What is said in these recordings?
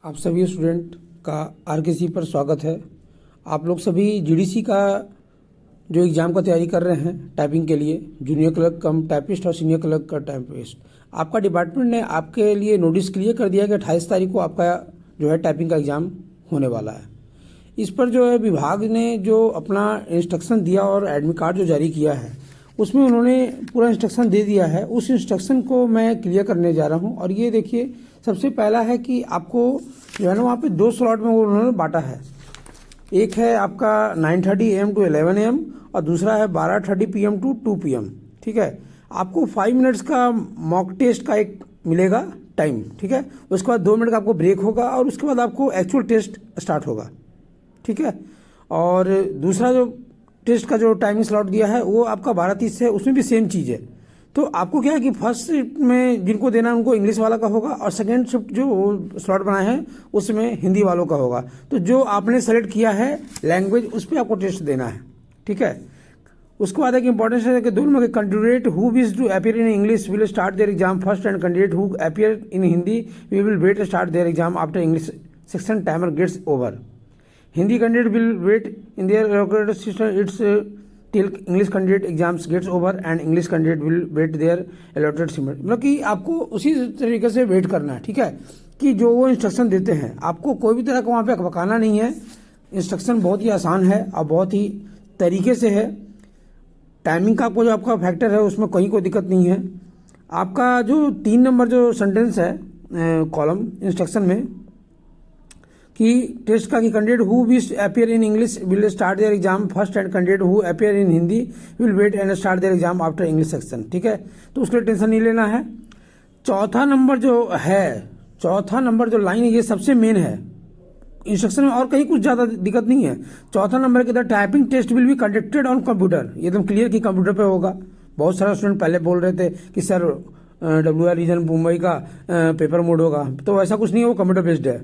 आप सभी स्टूडेंट का आरकेसी पर स्वागत है। आप लोग सभी जीडीसी का जो एग्ज़ाम का तैयारी कर रहे हैं टाइपिंग के लिए, जूनियर क्लर्क कम टाइपिस्ट और सीनियर क्लर्क का टाइपिस्ट, आपका डिपार्टमेंट ने आपके लिए नोटिस क्लियर कर दिया कि 28 तारीख को आपका जो है टाइपिंग का एग्ज़ाम होने वाला है। इस पर जो है विभाग ने जो अपना इंस्ट्रक्शन दिया और एडमिट कार्ड जो जारी किया है उसमें उन्होंने पूरा इंस्ट्रक्शन दे दिया है। उस इंस्ट्रक्शन को मैं क्लियर करने जा रहा हूं। और ये देखिए, सबसे पहला है कि आपको जो है ना वहाँ पे 2 स्लॉट में वो उन्होंने बांटा है। एक है आपका 9:30 AM to 11 AM और दूसरा है 12:30 PM to 2 PM। ठीक है, आपको 5 मिनट्स का मॉक टेस्ट का एक मिलेगा टाइम। ठीक है, उसके बाद 2 मिनट का आपको ब्रेक होगा और उसके बाद आपको एक्चुअल टेस्ट स्टार्ट होगा। ठीक है, और दूसरा जो टेस्ट का जो टाइमिंग स्लॉट दिया है वो आपका 12:30 से, उसमें भी सेम चीज़ है। तो आपको क्या है कि फर्स्ट शिफ्ट में जिनको देना है उनको इंग्लिश वाला का होगा और सेकेंड शिफ्ट जो स्लॉट बनाए हैं उसमें हिंदी वालों का होगा। तो जो आपने सेलेक्ट किया है लैंग्वेज उस पर आपको टेस्ट देना है। ठीक है, उसके बाद एक इंपॉर्टेंस है कि दोनों में candidate who wish to appear in English will start their exam first and candidate who appear in Hindi we will wait start their exam after English section timer gets over. Hindi candidate will wait in their allocated system till English candidate exams gets over and English candidate will wait their allotted system। मतलब कि आपको उसी तरीके से wait करना है। ठीक है, कि जो वो इंस्ट्रक्शन देते हैं आपको कोई भी तरह का वहाँ पे अकबकाना नहीं है। इंस्ट्रक्शन बहुत ही आसान है और बहुत ही तरीके से है। टाइमिंग का आपको जो आपका फैक्टर है उसमें कहीं कोई दिक्कत नहीं है। आपका जो 3 नंबर जो सेंटेंस है कॉलम इंस्ट्रक्शन में कि टेस्ट का कि candidate who wish appear in English will start their exam first and candidate who appear in Hindi will wait and start their exam after English section. ठीक है, तो उसके लिए टेंशन नहीं लेना है। चौथा नंबर जो लाइन है ये सबसे मेन है इंस्ट्रक्शन में, और कहीं कुछ ज़्यादा दिक्कत नहीं है। चौथा नंबर के अंदर typing test will be conducted on computer, ये एकदम क्लियर कि कंप्यूटर पे होगा। बहुत सारे स्टूडेंट पहले बोल रहे थे कि सर WR रीजन मुंबई का पेपर मोड होगा, तो ऐसा कुछ नहीं है, वो कंप्यूटर बेस्ड है।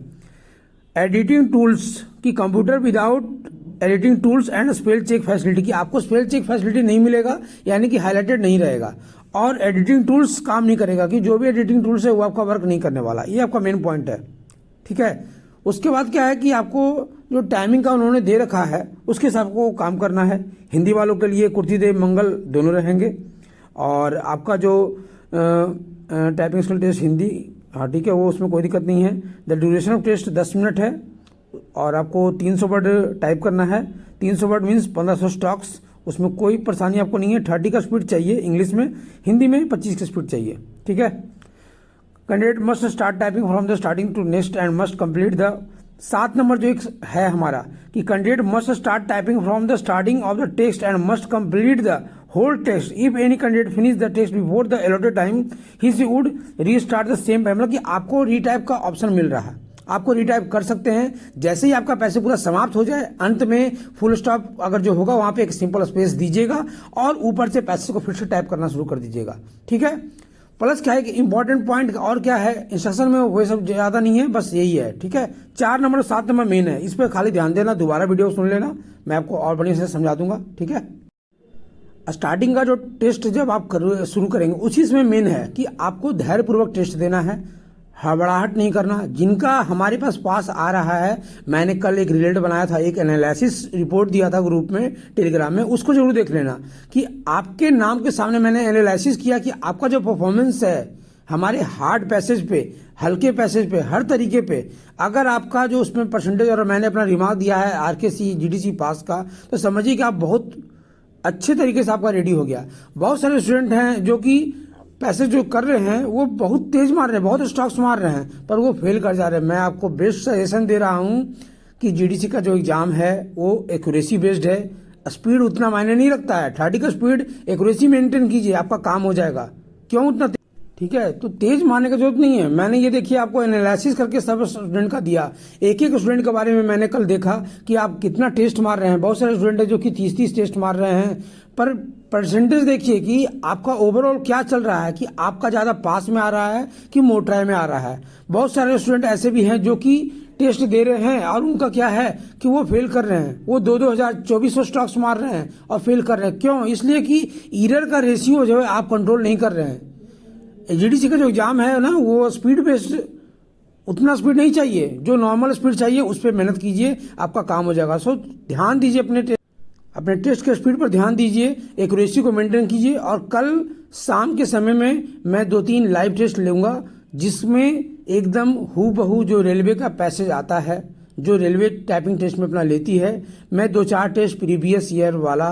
एडिटिंग टूल्स की computer without editing tools and spell check facility की आपको स्पेल चेक फैसिलिटी नहीं मिलेगा, यानी कि हाईलाइटेड नहीं रहेगा और एडिटिंग टूल्स काम नहीं करेगा कि जो भी एडिटिंग टूल्स है वो आपका वर्क नहीं करने वाला। ये आपका मेन पॉइंट है। ठीक है, उसके बाद क्या है कि आपको जो टाइमिंग का उन्होंने दे रखा है उसके हिसाब को काम करना है। हिंदी वालों के लिए कुर्ती देव मंगल दोनों रहेंगे और आपका जो टाइपिंग स्किल टेस्ट हिंदी, हाँ ठीक है, वो उसमें कोई दिक्कत नहीं है। The duration of test 10 minute है और आपको 300 वर्ड टाइप करना है। 300 वर्ड मीन्स 1500 स्टॉक्स, उसमें कोई परेशानी आपको नहीं है। 30 का स्पीड चाहिए इंग्लिश में, हिंदी में 25 की स्पीड चाहिए। ठीक है, candidate must start typing from the starting to next and must complete the 7 number जो एक है हमारा कि candidate must start typing from the starting of the text and must complete the whole text if any candidate finish the text before the allotted time he would restart the same time। मतलब कि आपको retype का option मिल रहा है, आपको retype कर सकते हैं। जैसे ही आपका पैसे पूरा समाप्त हो जाए अंत में फुल स्टॉप अगर जो होगा वहां पे एक सिंपल स्पेस दीजिएगा और ऊपर से पैसे को फिर से टाइप करना शुरू कर दीजिएगा। ठीक है, प्लस क्या है कि इंपॉर्टेंट पॉइंट और क्या है इंस्ट्रक्शन में वो सब ज्यादा नहीं है, बस यही है। ठीक है, 4 नंबर 7 नंबर मेन है, इस पर खाली ध्यान देना, दोबारा वीडियो सुन लेना, मैं आपको और बढ़िया से समझा दूंगा। ठीक है, स्टार्टिंग का जो टेस्ट जब आप शुरू करेंगे उसी में मेन है कि आपको धैर्यपूर्वक टेस्ट देना है, हड़बड़ाहट नहीं करना। जिनका हमारे पास आ रहा है, मैंने कल एक रिलेट बनाया था, एक एनालिसिस रिपोर्ट दिया था ग्रुप में टेलीग्राम में, उसको जरूर देख लेना कि आपके नाम के सामने मैंने एनालिसिस किया कि आपका जो परफॉर्मेंस है हमारे हार्ड पैसेज पे, हल्के पैसेज पे, हर तरीके पे, अगर आपका जो उसमें परसेंटेज और मैंने अपना रिमार्क दिया है आरकेसी जीडीसी पास का, तो समझिए कि आप बहुत अच्छे तरीके से आपका रेडी हो गया। बहुत सारे स्टूडेंट हैं जो कि पैसे जो कर रहे हैं वो बहुत तेज मार रहे हैं, बहुत स्टॉक्स मार रहे हैं, पर वो फेल कर जा रहे हैं। मैं आपको बेस्ट सजेशन दे रहा हूं कि जीडीसी का जो एग्जाम है वो एक्यूरेसी बेस्ड है, स्पीड उतना मायने नहीं रखता है। 30 का स्पीड एक्यूरेसी मेंटेन कीजिए, आपका काम हो जाएगा। क्यों उतना ठीक है, तो तेज मारने की जरूरत नहीं है। मैंने ये देखिए आपको एनालिसिस करके सब स्टूडेंट का दिया, एक एक स्टूडेंट के बारे में मैंने कल देखा कि आप कितना टेस्ट मार रहे हैं। बहुत सारे स्टूडेंट है जो कि 30-30 टेस्ट मार रहे हैं, पर परसेंटेज देखिए कि आपका ओवरऑल क्या चल रहा है, कि आपका ज्यादा पास में आ रहा है कि मोटराई में आ रहा है। बहुत सारे स्टूडेंट ऐसे भी हैं जो कि टेस्ट दे रहे हैं और उनका क्या है कि वो फेल कर रहे हैं, वो 2,000-2,400 स्टॉक्स मार रहे हैं और फेल कर रहे हैं। क्यों? इसलिए कि एरर का रेशियो जो है आप कंट्रोल नहीं कर रहे हैं। जीडीसी का जो एग्जाम है ना वो स्पीड बेस्ड उतना स्पीड नहीं चाहिए, जो नॉर्मल स्पीड चाहिए उस पर मेहनत कीजिए, आपका काम हो जाएगा। सो ध्यान दीजिए अपने टेस्ट के स्पीड पर ध्यान दीजिए, एक्यूरेसी को मेंटेन कीजिए। और कल शाम के समय में मैं 2-3 लाइव टेस्ट लूँगा, जिसमें एकदम हूबहू जो रेलवे का पैसेज आता है, जो रेलवे टाइपिंग टेस्ट में अपना लेती है, मैं 2-4 टेस्ट प्रीवियस ईयर वाला,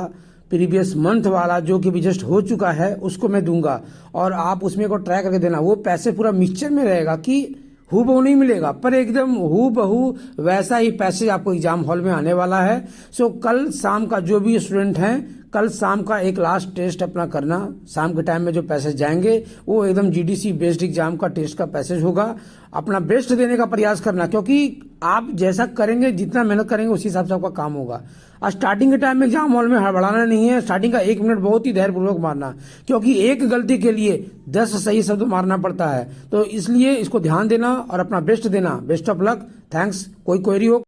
प्रीवियस मंथ वाला जो कि भी जस्ट हो चुका है उसको मैं दूंगा, और आप उसमें को ट्राई करके देना। वो पैसे पूरा मिक्सचर में रहेगा कि हूबहू नहीं मिलेगा, पर एकदम हूबहू वैसा ही पैसेज आपको एग्जाम हॉल में आने वाला है। सो कल शाम का जो भी स्टूडेंट हैं, कल शाम का एक लास्ट टेस्ट अपना करना। शाम के टाइम में जो पैसेज जाएंगे वो एकदम जीडीसी बेस्ड एग्जाम का टेस्ट का पैसेज होगा। अपना बेस्ट देने का प्रयास करना, क्योंकि आप जैसा करेंगे, जितना मेहनत करेंगे उसी हिसाब से आपका काम होगा। और स्टार्टिंग के टाइम में एग्जाम हॉल में हड़बड़ाना नहीं है। स्टार्टिंग का 1 मिनट बहुत ही धैर्यपूर्वक मारना, क्योंकि एक गलती के लिए 10 सही शब्द मारना पड़ता है। तो इसलिए इसको ध्यान देना और अपना बेस्ट देना। Best of luck, thanks. कोई क्वेरी हो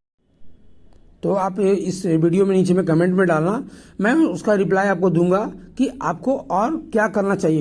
तो आप इस वीडियो में नीचे में कमेंट में डालना, मैं उसका रिप्लाई आपको दूंगा कि आपको और क्या करना चाहिए।